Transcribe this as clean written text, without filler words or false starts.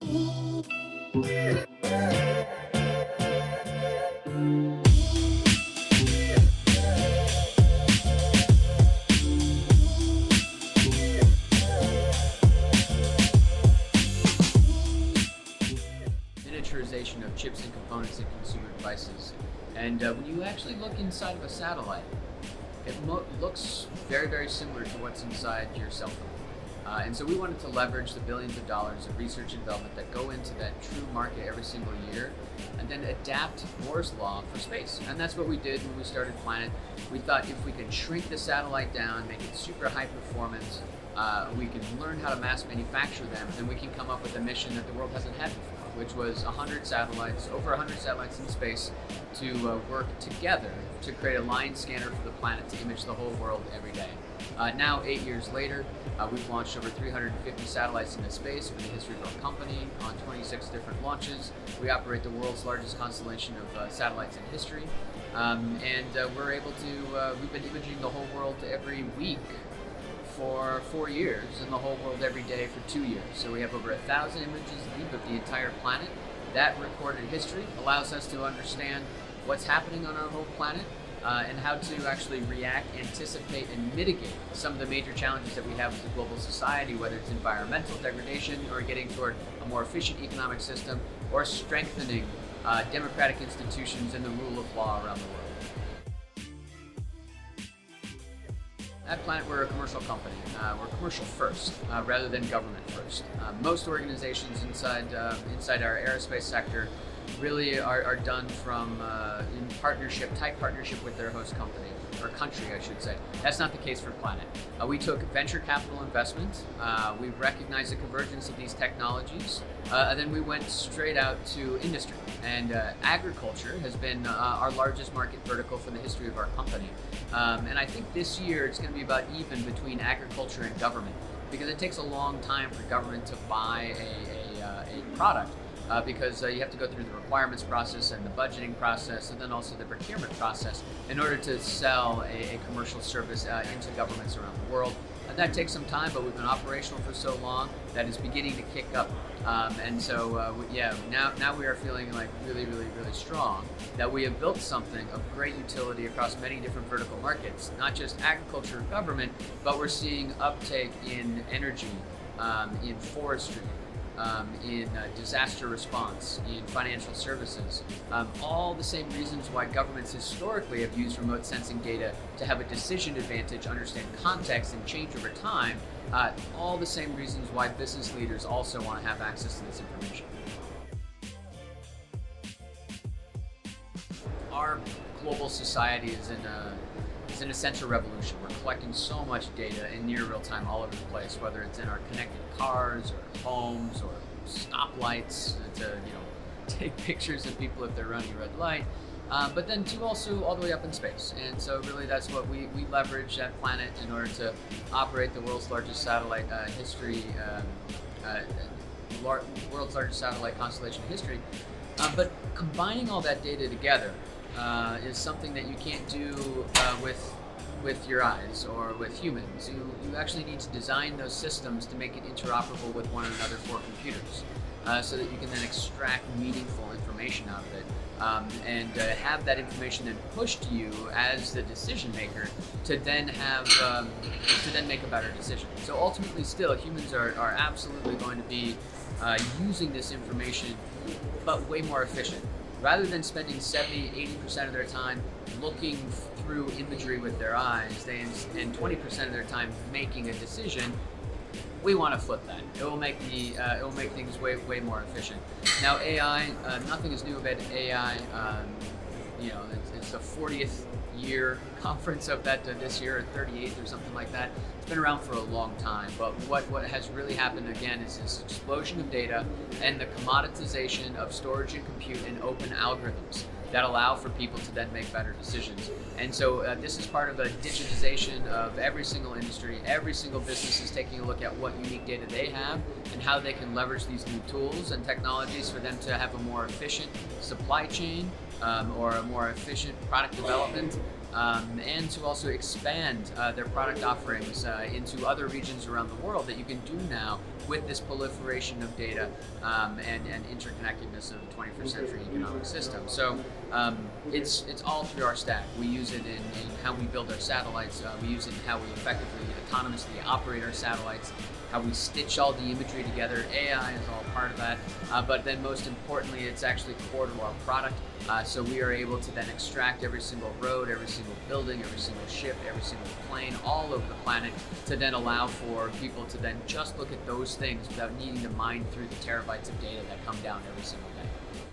Miniaturization of chips and components in consumer devices. And when you actually look inside of a satellite, it looks very, very similar to what's inside your cell phone. And so we wanted to leverage the billions of dollars of research and development that go into that true market every single year, and then adapt Moore's law for space. And that's what we did when we started Planet. We thought if we could shrink the satellite down, make it super high performance, we can learn how to mass manufacture them, then we can come up with a mission that the world hasn't had before, which was 100 satellites, over 100 satellites in space, to work together to create a line scanner for the planet to image the whole world every day. Now, 8 years later, we've launched over 350 satellites into space for the history of our company on 26 different launches. We operate the world's largest constellation of satellites in history. We're able to, we've been imaging the whole world every week for 4 years and the whole world every day for 2 years. So we have over 1,000 images deep of the entire planet. That recorded history allows us to understand what's happening on our whole planet and how to actually react, anticipate, and mitigate some of the major challenges that we have with the global society, whether it's environmental degradation or getting toward a more efficient economic system or strengthening democratic institutions and the rule of law around the world. At Planet, we're a commercial company. We're commercial first, rather than government first. Most organizations inside our aerospace sector really are done from in tight partnership with their host company, or country, I should say. That's not the case for Planet. We took venture capital investment, we recognized the convergence of these technologies, and then we went straight out to industry. And agriculture has been our largest market vertical for the history of our company. And I think this year it's going to be about even between agriculture and government, because it takes a long time for government to buy a product. Because you have to go through the requirements process and the budgeting process, and then also the procurement process in order to sell a commercial service into governments around the world. And that takes some time, but we've been operational for so long that it's beginning to kick up. Now we are feeling like really, really, really strong that we have built something of great utility across many different vertical markets, not just agriculture or government, but we're seeing uptake in energy, in forestry, in disaster response, in financial services. All the same reasons why governments historically have used remote sensing data to have a decision advantage, understand context, and change over time. All the same reasons why business leaders also want to have access to this information. Our global society is in an essential revolution. We're collecting so much data in near real time all over the place, whether it's in our connected cars or homes or stoplights to take pictures of people if they're running a red light, but then to also all the way up in space. And so really that's what we leverage at Planet in order to operate the world's largest satellite world's largest satellite constellation in history. But combining all that data together is something that you can't do with your eyes or with humans. You actually need to design those systems to make it interoperable with one another for computers, so that you can then extract meaningful information out of it, and have that information then pushed to you as the decision maker to then make a better decision. So ultimately, still, humans are absolutely going to be using this information, but way more efficient. Rather than spending 70-80% of their time looking through imagery with their eyes, and 20% of their time making a decision, we want to flip that. It will make things way more efficient. Now, AI, nothing is new about AI. It's the 40th year conference of that this year, or 38th or something like that. It's been around for a long time, but what has really happened again is this explosion of data and the commoditization of storage and compute and open algorithms that allow for people to then make better decisions. And so this is part of a digitization of every single industry. Every single business is taking a look at what unique data they have and how they can leverage these new tools and technologies for them to have a more efficient supply chain, or a more efficient product development, and to also expand their product offerings into other regions around the world that you can do now with this proliferation of data and interconnectedness of the 21st century economic system. So it's all through our stack. We use it in how we build our satellites. We use it in how we effectively autonomously operate our satellites, how we stitch all the imagery together. AI is all part of that. But then most importantly, it's actually core to our product. So we are able to then extract every single road, every single building, every single ship, every single plane all over the planet to then allow for people to then just look at those things without needing to mine through the terabytes of data that come down every single day.